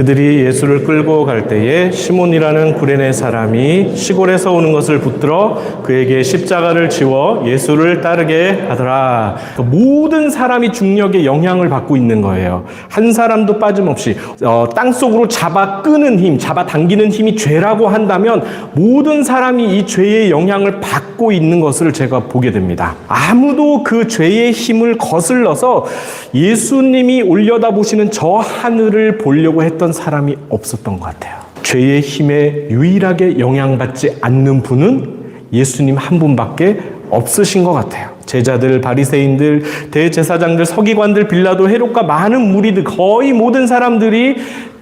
그들이 예수를 끌고 갈 때에 시몬이라는 구레네 사람이 시골에서 오는 것을 붙들어 그에게 십자가를 지워 예수를 따르게 하더라. 모든 사람이 중력의 영향을 받고 있는 거예요. 한 사람도 빠짐없이 땅속으로 잡아 끄는 힘, 잡아 당기는 힘이 죄라고 한다면 모든 사람이 이 죄의 영향을 받고 있는 것을 제가 보게 됩니다. 아무도 그 죄의 힘을 거슬러서 예수님이 올려다보시는 저 하늘을 보려고 했던 사람이 없었던 것 같아요. 죄의 힘에 유일하게 영향받지 않는 분은 예수님 한 분밖에 없으신 것 같아요. 제자들, 바리새인들, 대제사장들, 서기관들, 빌라도, 헤롯과 많은 무리들, 거의 모든 사람들이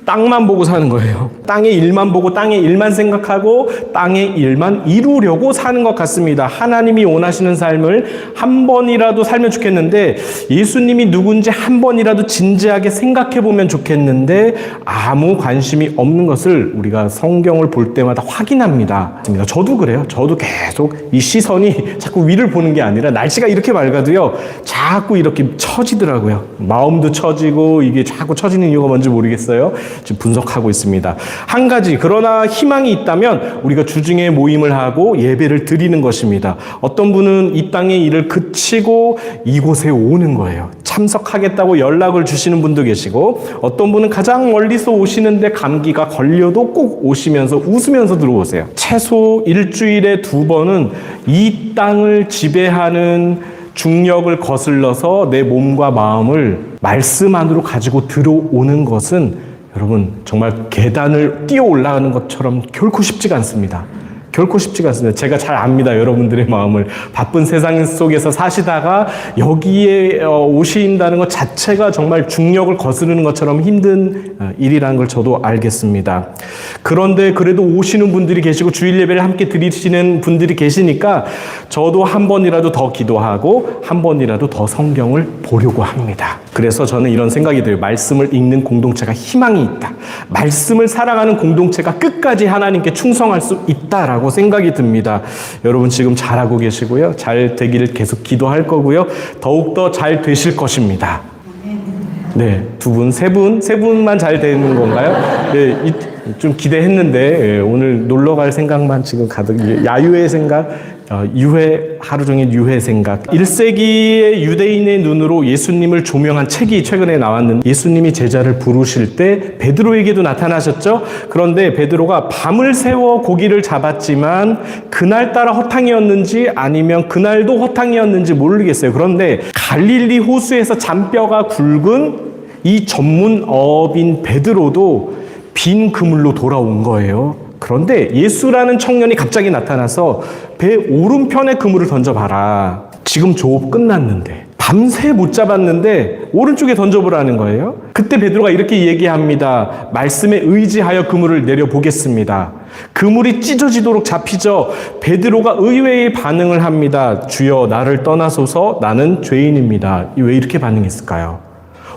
땅만 보고 사는 거예요. 땅의 일만 보고 땅의 일만 생각하고 땅의 일만 이루려고 사는 것 같습니다. 하나님이 원하시는 삶을 한 번이라도 살면 좋겠는데, 예수님이 누군지 한 번이라도 진지하게 생각해 보면 좋겠는데 아무 관심이 없는 것을 우리가 성경을 볼 때마다 확인합니다. 저도 그래요. 저도 계속 이 시선이 자꾸 위를 보는 게 아니라 날씨가 이렇게 맑아도요, 자꾸 이렇게 처지더라고요. 마음도 처지고 이게 자꾸 처지는 이유가 뭔지 모르겠어요. 지금 분석하고 있습니다. 한 가지, 그러나 희망이 있다면 우리가 주중에 모임을 하고 예배를 드리는 것입니다. 어떤 분은 이 땅의 일을 그치고 이곳에 오는 거예요. 참석하겠다고 연락을 주시는 분도 계시고, 어떤 분은 가장 멀리서 오시는데 감기가 걸려도 꼭 오시면서 웃으면서 들어오세요. 최소 일주일에 2번은 이 땅을 지배하는 중력을 거슬러서 내 몸과 마음을 말씀 안으로 가지고 들어오는 것은 여러분 정말 계단을 뛰어 올라가는 것처럼 결코 쉽지가 않습니다. 결코 쉽지가 않습니다. 제가 잘 압니다. 여러분들의 마음을. 바쁜 세상 속에서 사시다가 여기에 오신다는 것 자체가 정말 중력을 거스르는 것처럼 힘든 일이라는 걸 저도 알겠습니다. 그런데 그래도 오시는 분들이 계시고 주일 예배를 함께 드리시는 분들이 계시니까 저도 한 번이라도 더 기도하고 한 번이라도 더 성경을 보려고 합니다. 그래서 저는 이런 생각이 들어요. 말씀을 읽는 공동체가 희망이 있다. 말씀을 사랑하는 공동체가 끝까지 하나님께 충성할 수 있다라고 생각이 듭니다. 여러분 지금 잘하고 계시고요. 잘 되기를 계속 기도할 거고요. 더욱더 잘 되실 것입니다. 네, 2분, 3분만 잘 되는 건가요? 네, 좀 기대했는데 오늘 놀러 갈 생각만 지금 가득, 야유의 생각, 유해, 하루 종일 유해 생각. 1세기의 유대인의 눈으로 예수님을 조명한 책이 최근에 나왔는데, 예수님이 제자를 부르실 때 베드로에게도 나타나셨죠. 그런데 베드로가 밤을 새워 고기를 잡았지만 그날따라 허탕이었는지 아니면 그날도 허탕이었는지 모르겠어요. 그런데 갈릴리 호수에서 잔뼈가 굵은 이 전문업인 베드로도 빈 그물로 돌아온 거예요. 그런데 예수라는 청년이 갑자기 나타나서 배 오른편에 그물을 던져봐라. 지금 조업 끝났는데 밤새 못 잡았는데 오른쪽에 던져보라는 거예요. 그때 베드로가 이렇게 얘기합니다. 말씀에 의지하여 그물을 내려보겠습니다. 그물이 찢어지도록 잡히죠. 베드로가 의외의 반응을 합니다. 주여, 나를 떠나소서, 나는 죄인입니다. 왜 이렇게 반응했을까요?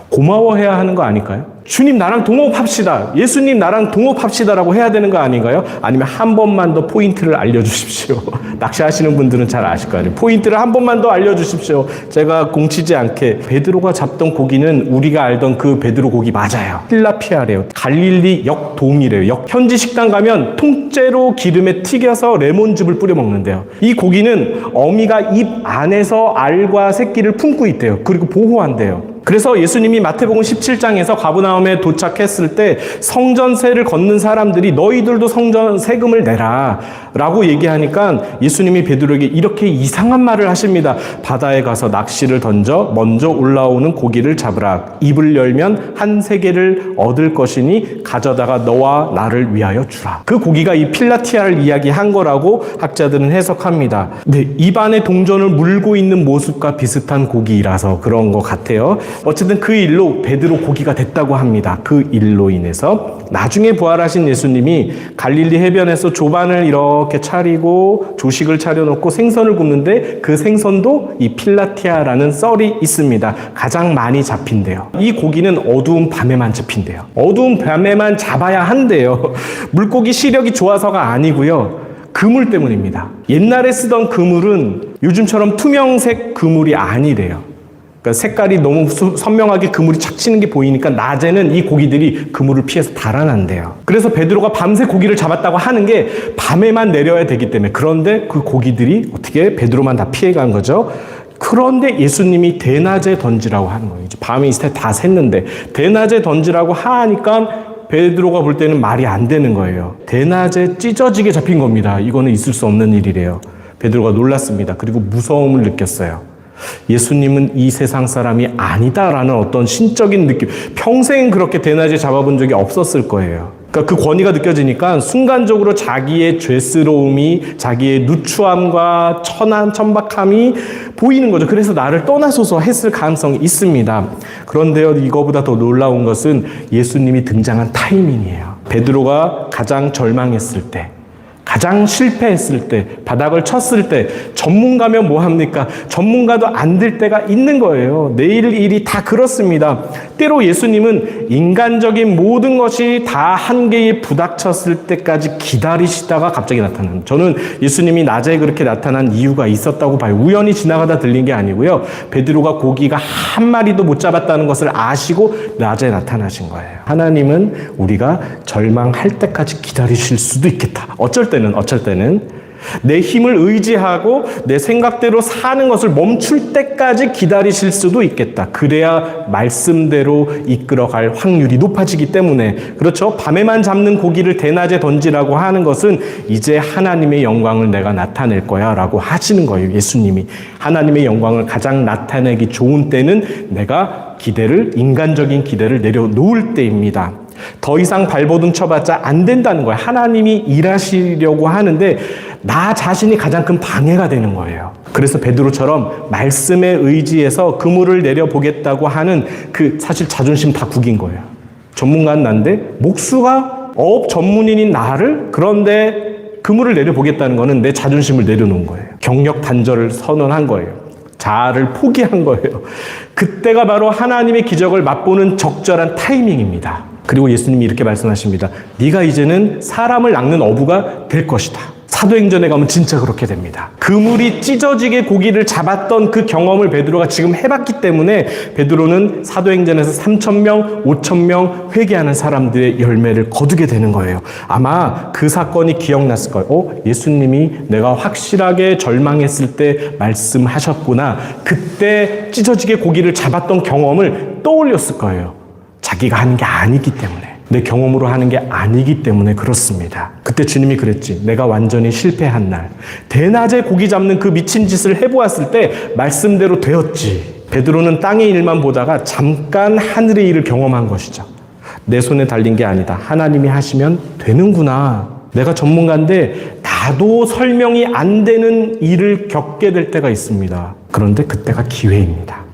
고마워해야 하는 거 아닐까요? 주님 나랑 동업합시다. 예수님 나랑 동업합시다라고 해야 되는 거 아닌가요? 아니면 한 번만 더 포인트를 알려주십시오. 낚시하시는 분들은 잘 아실 거 아니에요. 포인트를 한 번만 더 알려주십시오. 제가 공치지 않게. 베드로가 잡던 고기는 우리가 알던 그 베드로 고기 맞아요. 필라피아래요. 갈릴리 역돔이래요. 현지 식당 가면 통째로 기름에 튀겨서 레몬즙을 뿌려 먹는데요. 이 고기는 어미가 입 안에서 알과 새끼를 품고 있대요. 그리고 보호한대요. 그래서 예수님이 마태복음 17장에서 가버나움에 도착했을 때 성전세를 걷는 사람들이 너희들도 성전 세금을 내라 라고 얘기하니까 예수님이 베드로에게 이렇게 이상한 말을 하십니다. 바다에 가서 낚시를 던져 먼저 올라오는 고기를 잡으라. 입을 열면 한 세계를 얻을 것이니 가져다가 너와 나를 위하여 주라. 그 고기가 이 필라티아를 이야기한 거라고 학자들은 해석합니다. 네, 입안에 동전을 물고 있는 모습과 비슷한 고기라서 그런 것 같아요. 어쨌든 그 일로 베드로 고기가 됐다고 합니다. 그 일로 인해서 나중에 부활하신 예수님이 갈릴리 해변에서 조반을 이렇게 차리고 조식을 차려놓고 생선을 굽는데 그 생선도 이 필라티아라는 썰이 있습니다. 가장 많이 잡힌대요. 이 고기는 어두운 밤에만 잡힌대요. 어두운 밤에만 잡아야 한대요. 물고기 시력이 좋아서가 아니고요. 그물 때문입니다. 옛날에 쓰던 그물은 요즘처럼 투명색 그물이 아니래요. 그러니까 색깔이 너무 선명하게 그물이 착 치는 게 보이니까 낮에는 이 고기들이 그물을 피해서 달아난대요. 그래서 베드로가 밤새 고기를 잡았다고 하는 게 밤에만 내려야 되기 때문에. 그런데 그 고기들이 어떻게 베드로만 다 피해간 거죠. 그런데 예수님이 대낮에 던지라고 하는 거예요. 이제 밤이 다 샜는데 대낮에 던지라고 하니까 베드로가 볼 때는 말이 안 되는 거예요. 대낮에 찢어지게 잡힌 겁니다. 이거는 있을 수 없는 일이래요. 베드로가 놀랐습니다. 그리고 무서움을 느꼈어요. 예수님은 이 세상 사람이 아니다라는 어떤 신적인 느낌, 평생 그렇게 대낮에 잡아본 적이 없었을 거예요. 그러니까 그 권위가 느껴지니까 순간적으로 자기의 죄스러움이, 자기의 누추함과 천박함이 보이는 거죠. 그래서 나를 떠나소서 했을 가능성이 있습니다. 그런데요, 이거보다 더 놀라운 것은 예수님이 등장한 타이밍이에요. 베드로가 가장 절망했을 때, 가장 실패했을 때, 바닥을 쳤을 때, 전문가면 뭐합니까? 전문가도 안 될 때가 있는 거예요. 내일 일이 다 그렇습니다. 때로 예수님은 인간적인 모든 것이 다 한계에 부닥쳤을 때까지 기다리시다가 갑자기 나타나는, 저는 예수님이 낮에 그렇게 나타난 이유가 있었다고 봐요. 우연히 지나가다 들린 게 아니고요. 베드로가 고기가 한 마리도 못 잡았다는 것을 아시고 낮에 나타나신 거예요. 하나님은 우리가 절망할 때까지 기다리실 수도 있겠다. 어쩔 때는 내 힘을 의지하고 내 생각대로 사는 것을 멈출 때까지 기다리실 수도 있겠다. 그래야 말씀대로 이끌어갈 확률이 높아지기 때문에. 그렇죠? 밤에만 잡는 고기를 대낮에 던지라고 하는 것은 이제 하나님의 영광을 내가 나타낼 거야 라고 하시는 거예요. 예수님이 하나님의 영광을 가장 나타내기 좋은 때는 내가 인간적인 기대를 내려놓을 때입니다. 더 이상 발버둥 쳐봤자 안 된다는 거예요. 하나님이 일하시려고 하는데 나 자신이 가장 큰 방해가 되는 거예요. 그래서 베드로처럼 말씀에 의지해서 그물을 내려보겠다고 하는 사실 자존심 다 구긴 거예요. 전문가는 난데 목수가 어업 전문인인 나를, 그런데 그물을 내려보겠다는 거는 내 자존심을 내려놓은 거예요. 경력 단절을 선언한 거예요. 자아를 포기한 거예요. 그때가 바로 하나님의 기적을 맛보는 적절한 타이밍입니다. 그리고 예수님이 이렇게 말씀하십니다. 네가 이제는 사람을 낚는 어부가 될 것이다. 사도행전에 가면 진짜 그렇게 됩니다. 그물이 찢어지게 고기를 잡았던 그 경험을 베드로가 지금 해봤기 때문에 베드로는 사도행전에서 3,000명, 5,000명 회개하는 사람들의 열매를 거두게 되는 거예요. 아마 그 사건이 기억났을 거예요. 예수님이 내가 확실하게 절망했을 때 말씀하셨구나. 그때 찢어지게 고기를 잡았던 경험을 떠올렸을 거예요. 자기가 하는 게 아니기 때문에, 내 경험으로 하는 게 아니기 때문에 그렇습니다. 그때 주님이 그랬지. 내가 완전히 실패한 날, 대낮에 고기 잡는 그 미친 짓을 해보았을 때 말씀대로 되었지. 베드로는 땅의 일만 보다가 잠깐 하늘의 일을 경험한 것이죠. 내 손에 달린 게 아니다. 하나님이 하시면 되는구나. 내가 전문가인데 나도 설명이 안 되는 일을 겪게 될 때가 있습니다. 그런데 그때가 기회입니다.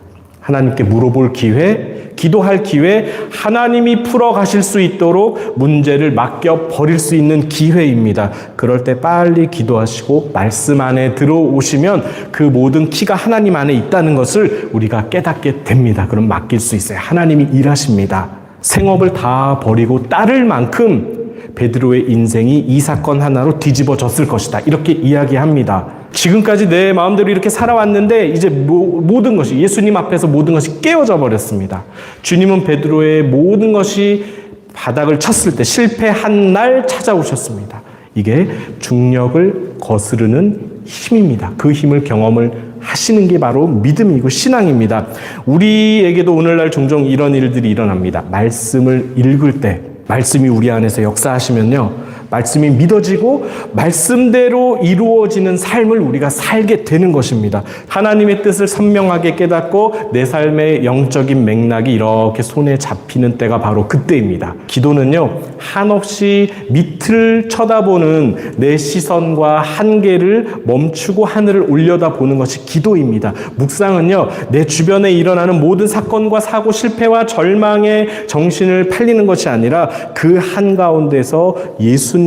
하나님께 물어볼 기회, 기도할 기회, 하나님이 풀어가실 수 있도록 문제를 맡겨버릴 수 있는 기회입니다. 그럴 때 빨리 기도하시고 말씀 안에 들어오시면 그 모든 키가 하나님 안에 있다는 것을 우리가 깨닫게 됩니다. 그럼 맡길 수 있어요. 하나님이 일하십니다. 생업을 다 버리고 따를 만큼 베드로의 인생이 이 사건 하나로 뒤집어졌을 것이다. 이렇게 이야기합니다. 지금까지 내 마음대로 이렇게 살아왔는데 이제 모든 것이, 예수님 앞에서 모든 것이 깨어져 버렸습니다. 주님은 베드로의 모든 것이 바닥을 쳤을 때 실패한 날 찾아오셨습니다. 이게 중력을 거스르는 힘입니다. 그 힘을 경험을 하시는 게 바로 믿음이고 신앙입니다. 우리에게도 오늘날 종종 이런 일들이 일어납니다. 말씀을 읽을 때 말씀이 우리 안에서 역사하시면요, 말씀이 믿어지고 말씀대로 이루어지는 삶을 우리가 살게 되는 것입니다. 하나님의 뜻을 선명하게 깨닫고 내 삶의 영적인 맥락이 이렇게 손에 잡히는 때가 바로 그때입니다. 기도는요, 한없이 밑을 쳐다보는 내 시선과 한계를 멈추고 하늘을 올려다보는 것이 기도입니다. 묵상은요, 내 주변에 일어나는 모든 사건과 사고, 실패와 절망에 정신을 팔리는 것이 아니라 그 한가운데서 예수님을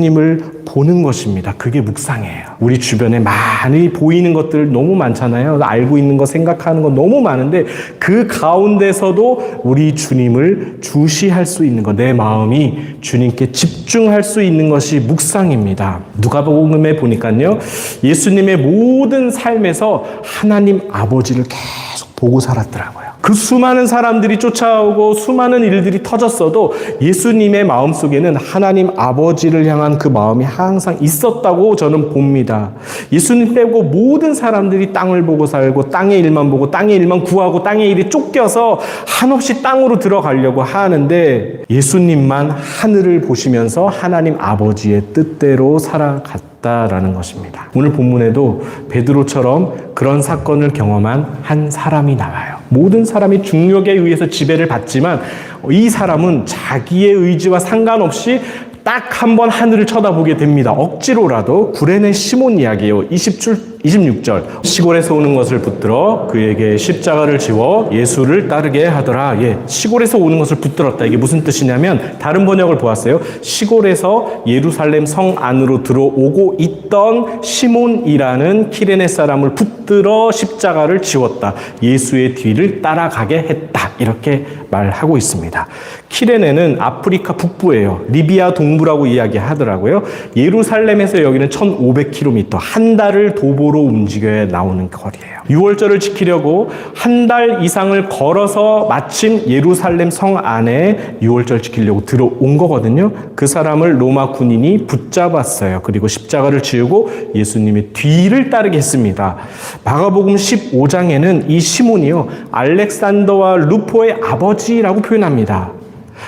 보는 것입니다. 그게 묵상이에요. 우리 주변에 많이 보이는 것들 너무 많잖아요. 알고 있는 거, 생각하는 거 너무 많은데 그 가운데서도 우리 주님을 주시할 수 있는 것, 내 마음이 주님께 집중할 수 있는 것이 묵상입니다. 누가복음에 보니까요, 예수님의 모든 삶에서 하나님 아버지를 계속 보고 살았더라고요. 그 수많은 사람들이 쫓아오고 수많은 일들이 터졌어도 예수님의 마음속에는 하나님 아버지를 향한 그 마음이 항상 있었다고 저는 봅니다. 예수님 빼고 모든 사람들이 땅을 보고 살고 땅의 일만 보고 땅의 일만 구하고 땅의 일에 쫓겨서 한없이 땅으로 들어가려고 하는데 예수님만 하늘을 보시면서 하나님 아버지의 뜻대로 살아갔다라는 것입니다. 오늘 본문에도 베드로처럼 그런 사건을 경험한 한 사람이 나와요. 모든 사람이 중력에 의해서 지배를 받지만 이 사람은 자기의 의지와 상관없이 딱 한 번 하늘을 쳐다보게 됩니다. 억지로라도. 구레네 시몬 이야기예요. 26절. 시골에서 오는 것을 붙들어 그에게 십자가를 지워 예수를 따르게 하더라. 시골에서 오는 것을 붙들었다. 이게 무슨 뜻이냐면 다른 번역을 보았어요. 시골에서 예루살렘 성 안으로 들어오고 있던 시몬이라는 키레네 사람을 붙들어 십자가를 지웠다. 예수의 뒤를 따라가게 했다. 이렇게 말하고 있습니다. 키레네는 아프리카 북부예요. 리비아 동부라고 이야기하더라고요. 예루살렘에서 여기는 1500km, 한 달을 도보로 움직여야 나오는 거리예요. 6월절을 지키려고 한 달 이상을 걸어서 마침 예루살렘 성 안에 6월절 지키려고 들어온 거거든요. 그 사람을 로마 군인이 붙잡았어요. 그리고 십자가를 지우고 예수님의 뒤를 따르게 했습니다. 마가복음 15장에는 이 시몬이요, 알렉산더와 루포의 아버지라고 표현합니다.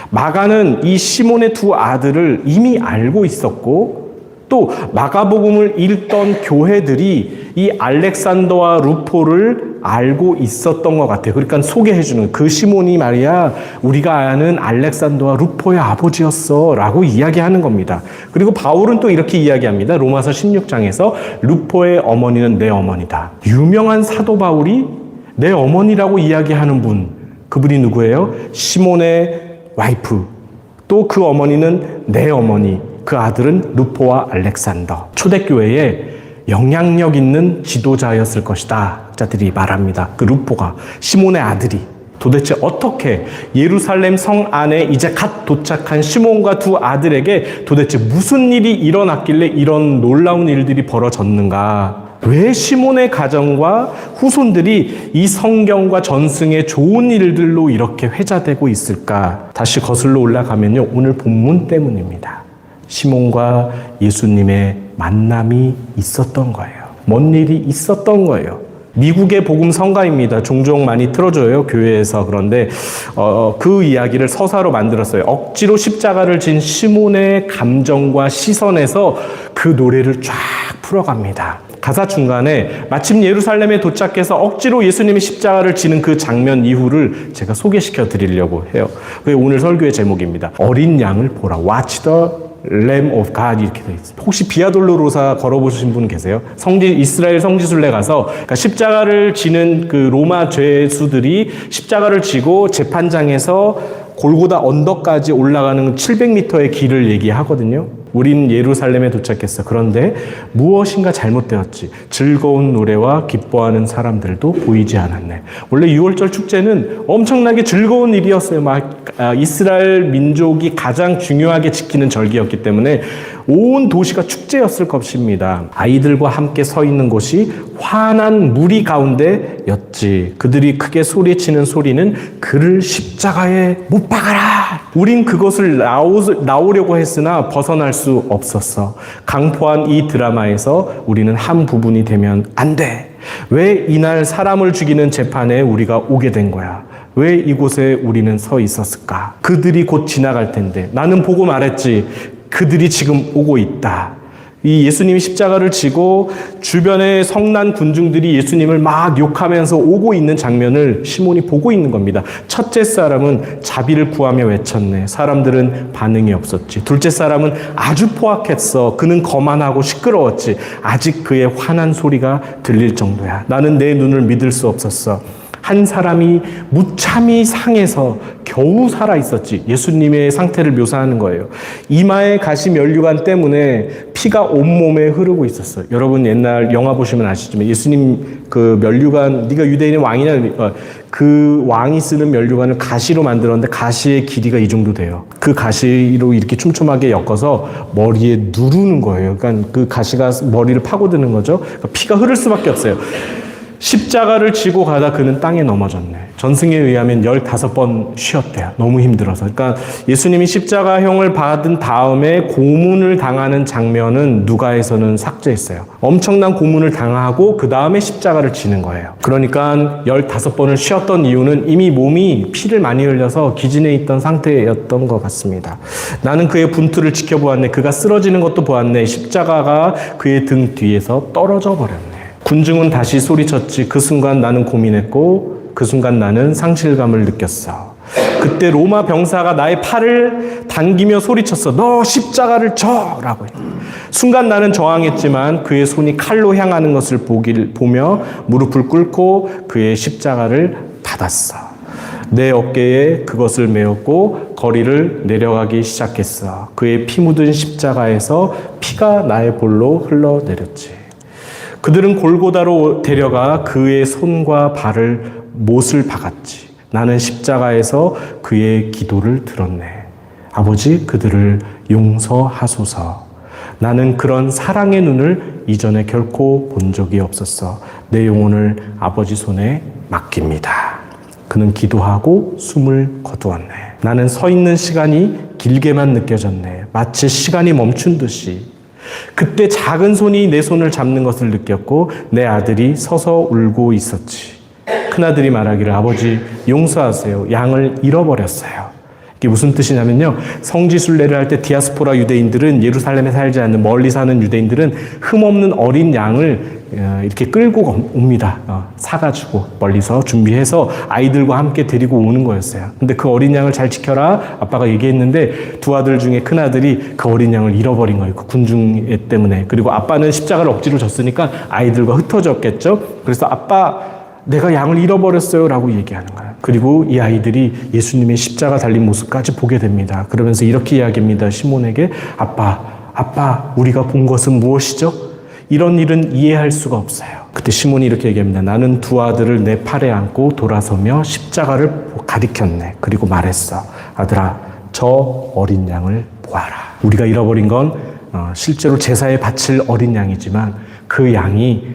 마가는 이 시몬의 두 아들을 이미 알고 있었고 또 마가복음을 읽던 교회들이 이 알렉산더와 루포를 알고 있었던 것 같아요. 그러니까 소개해주는 그 시몬이 말이야 우리가 아는 알렉산더와 루포의 아버지였어 라고 이야기하는 겁니다. 그리고 바울은 또 이렇게 이야기합니다. 로마서 16장에서 루포의 어머니는 내 어머니다. 유명한 사도 바울이 내 어머니라고 이야기하는 분, 그분이 누구예요? 시몬의 와이프, 또 그 어머니는 내 어머니, 그 아들은 루포와 알렉산더. 초대교회에 영향력 있는 지도자였을 것이다 자들이 말합니다. 그 루포가, 시몬의 아들이 도대체 어떻게 예루살렘 성 안에 이제 갓 도착한 시몬과 두 아들에게 도대체 무슨 일이 일어났길래 이런 놀라운 일들이 벌어졌는가? 왜 시몬의 가정과 후손들이 이 성경과 전승의 좋은 일들로 이렇게 회자되고 있을까? 다시 거슬러 올라가면요, 오늘 본문 때문입니다. 시몬과 예수님의 만남이 있었던 거예요. 뭔 일이 있었던 거예요. 미국의 복음 성가입니다. 종종 많이 틀어줘요, 교회에서. 그런데 그 이야기를 서사로 만들었어요. 억지로 십자가를 진 시몬의 감정과 시선에서 그 노래를 쫙 풀어갑니다. 가사 중간에 마침 예루살렘에 도착해서 억지로 예수님이 십자가를 지는 그 장면 이후를 제가 소개시켜 드리려고 해요. 그게 오늘 설교의 제목입니다. 어린 양을 보라. Watch the Lamb of God 이렇게 돼 있어요. 혹시 비아돌로로사 걸어보신 분 계세요? 이스라엘 성지순례 가서 그러니까 십자가를 지는 그 로마 죄수들이 십자가를 지고 재판장에서 골고다 언덕까지 올라가는 700m의 길을 얘기하거든요. 우린 예루살렘에 도착했어. 그런데 무엇인가 잘못되었지. 즐거운 노래와 기뻐하는 사람들도 보이지 않았네. 원래 6월절 축제는 엄청나게 즐거운 일이었어요. 이스라엘 민족이 가장 중요하게 지키는 절기였기 때문에 온 도시가 축제였을 것입니다. 아이들과 함께 서 있는 곳이 환한 무리 가운데였지. 그들이 크게 소리치는 소리는 그를 십자가에 못 박아라. 우린 그것을 나오려고 했으나 벗어날 수 없었어. 강포한 이 드라마에서 우리는 한 부분이 되면 안 돼. 왜 이날 사람을 죽이는 재판에 우리가 오게 된 거야? 왜 이곳에 우리는 서 있었을까? 그들이 곧 지나갈 텐데. 나는 보고 말했지. 그들이 지금 오고 있다. 이 예수님이 십자가를 지고 주변의 성난 군중들이 예수님을 막 욕하면서 오고 있는 장면을 시몬이 보고 있는 겁니다. 첫째 사람은 자비를 구하며 외쳤네. 사람들은 반응이 없었지. 둘째 사람은 아주 포악했어. 그는 거만하고 시끄러웠지. 아직 그의 화난 소리가 들릴 정도야. 나는 내 눈을 믿을 수 없었어. 한 사람이 무참히 상해서 겨우 살아있었지. 예수님의 상태를 묘사하는 거예요. 이마에 가시 면류관 때문에 피가 온몸에 흐르고 있었어요. 여러분 옛날 영화 보시면 아시지만 예수님 그 면류관, 네가 유대인의 왕이냐, 그 왕이 쓰는 면류관을 가시로 만들었는데 가시의 길이가 이 정도 돼요. 그 가시로 이렇게 촘촘하게 엮어서 머리에 누르는 거예요. 그러니까 그 가시가 머리를 파고드는 거죠. 그러니까 피가 흐를 수밖에 없어요. 십자가를 지고 가다 그는 땅에 넘어졌네. 전승에 의하면 15번 쉬었대요. 너무 힘들어서. 그러니까 예수님이 십자가형을 받은 다음에 고문을 당하는 장면은 누가에서는 삭제했어요. 엄청난 고문을 당하고 그 다음에 십자가를 지는 거예요. 그러니까 15번을 쉬었던 이유는 이미 몸이 피를 많이 흘려서 기진해 있던 상태였던 것 같습니다. 나는 그의 분투를 지켜보았네. 그가 쓰러지는 것도 보았네. 십자가가 그의 등 뒤에서 떨어져 버렸네. 군중은 다시 소리쳤지. 그 순간 나는 고민했고 그 순간 나는 상실감을 느꼈어. 그때 로마 병사가 나의 팔을 당기며 소리쳤어. 너 십자가를 져! 라고 했다. 순간 나는 저항했지만 그의 손이 칼로 향하는 것을 보며 무릎을 꿇고 그의 십자가를 받았어. 내 어깨에 그것을 메었고 거리를 내려가기 시작했어. 그의 피 묻은 십자가에서 피가 나의 볼로 흘러내렸지. 그들은 골고다로 데려가 그의 손과 발을 못을 박았지. 나는 십자가에서 그의 기도를 들었네. 아버지, 그들을 용서하소서. 나는 그런 사랑의 눈을 이전에 결코 본 적이 없었어. 내 영혼을 아버지 손에 맡깁니다. 그는 기도하고 숨을 거두었네. 나는 서 있는 시간이 길게만 느껴졌네. 마치 시간이 멈춘 듯이. 그때 작은 손이 내 손을 잡는 것을 느꼈고 내 아들이 서서 울고 있었지. 큰아들이 말하기를 아버지 용서하세요. 양을 잃어버렸어요. 이게 무슨 뜻이냐면요. 성지순례를 할 때 디아스포라 유대인들은 예루살렘에 살지 않는 멀리 사는 유대인들은 흠없는 어린 양을 이렇게 끌고 옵니다. 사가지고 멀리서 준비해서 아이들과 함께 데리고 오는 거였어요. 근데 그 어린 양을 잘 지켜라 아빠가 얘기했는데 두 아들 중에 큰 아들이 그 어린 양을 잃어버린 거예요. 그 군중 때문에. 그리고 아빠는 십자가를 억지로 졌으니까 아이들과 흩어졌겠죠. 그래서 아빠 내가 양을 잃어버렸어요 라고 얘기하는 거예요. 그리고 이 아이들이 예수님의 십자가 달린 모습까지 보게 됩니다. 그러면서 이렇게 이야기합니다. 시몬에게 아빠 우리가 본 것은 무엇이죠? 이런 일은 이해할 수가 없어요. 그때 시몬이 이렇게 얘기합니다. 나는 두 아들을 내 팔에 안고 돌아서며 십자가를 가리켰네. 그리고 말했어. 아들아 저 어린 양을 보아라. 우리가 잃어버린 건 실제로 제사에 바칠 어린 양이지만 그 양이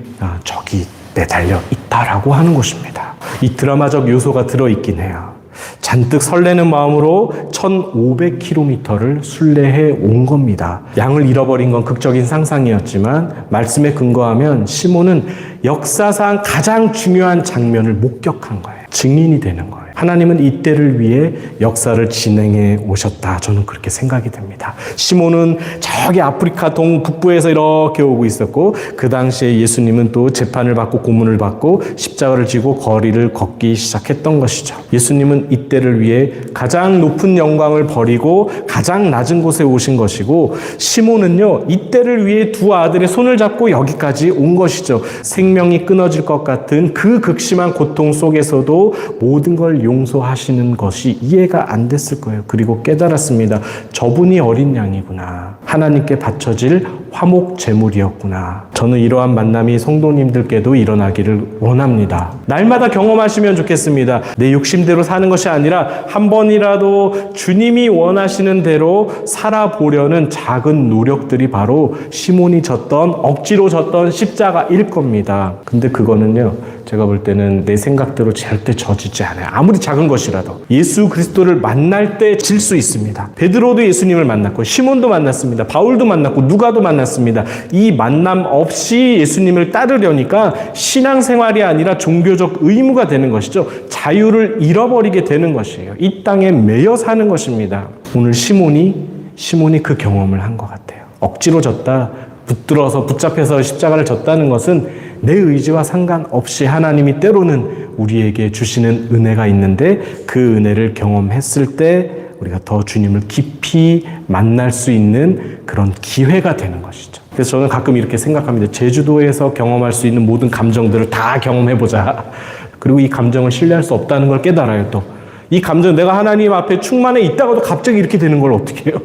저기 내달려 있다라고 하는 것입니다. 이 드라마적 요소가 들어있긴 해요. 잔뜩 설레는 마음으로 1500km를 순례해 온 겁니다. 양을 잃어버린 건 극적인 상상이었지만 말씀에 근거하면 시몬은 역사상 가장 중요한 장면을 목격한 거예요. 증인이 되는 거예요. 하나님은 이때를 위해 역사를 진행해 오셨다. 저는 그렇게 생각이 됩니다. 시몬은 저기 아프리카 동북부에서 이렇게 오고 있었고 그 당시에 예수님은 또 재판을 받고 고문을 받고 십자가를 지고 거리를 걷기 시작했던 것이죠. 예수님은 이때를 위해 가장 높은 영광을 버리고 가장 낮은 곳에 오신 것이고 시몬은요 이때를 위해 두 아들의 손을 잡고 여기까지 온 것이죠. 생명이 끊어질 것 같은 그 극심한 고통 속에서도 모든 걸 용서하시는 것이 이해가 안 됐을 거예요. 그리고 깨달았습니다. 저분이 어린 양이구나. 하나님께 바쳐질 화목 제물이었구나. 저는 이러한 만남이 성도님들께도 일어나기를 원합니다. 날마다 경험하시면 좋겠습니다. 내 욕심대로 사는 것이 아니라 한 번이라도 주님이 원하시는 대로 살아보려는 작은 노력들이 바로 시몬이 졌던 억지로 졌던 십자가일 겁니다. 근데 그거는요 제가 볼 때는 내 생각대로 절대 져지지 않아요. 아무리 작은 것이라도. 예수 그리스도를 만날 때 질 수 있습니다. 베드로도 예수님을 만났고 시몬도 만났습니다. 바울도 만났고 누가도 만났습니다. 이 만남 없이 예수님을 따르려니까 신앙생활이 아니라 종교적 의무가 되는 것이죠. 자유를 잃어버리게 되는 것이에요. 이 땅에 매여 사는 것입니다. 오늘 시몬이 그 경험을 한 것 같아요. 억지로 졌다. 붙잡혀서 십자가를 졌다는 것은 내 의지와 상관없이 하나님이 때로는 우리에게 주시는 은혜가 있는데 그 은혜를 경험했을 때 우리가 더 주님을 깊이 만날 수 있는 그런 기회가 되는 것이죠. 그래서 저는 가끔 이렇게 생각합니다. 제주도에서 경험할 수 있는 모든 감정들을 다 경험해보자. 그리고 이 감정을 신뢰할 수 없다는 걸 깨달아요. 또 이 감정, 내가 하나님 앞에 충만해 있다가도 갑자기 이렇게 되는 걸 어떻게 해요?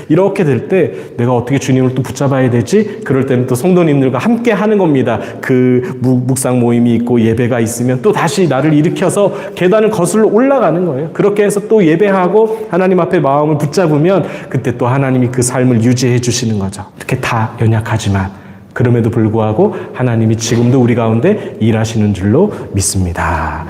이렇게 될 때 내가 어떻게 주님을 또 붙잡아야 되지? 그럴 때는 또 성도님들과 함께 하는 겁니다. 그 묵상 모임이 있고 예배가 있으면 또 다시 나를 일으켜서 계단을 거슬러 올라가는 거예요. 그렇게 해서 또 예배하고 하나님 앞에 마음을 붙잡으면 그때 또 하나님이 그 삶을 유지해 주시는 거죠. 이렇게 다 연약하지만 그럼에도 불구하고 하나님이 지금도 우리 가운데 일하시는 줄로 믿습니다.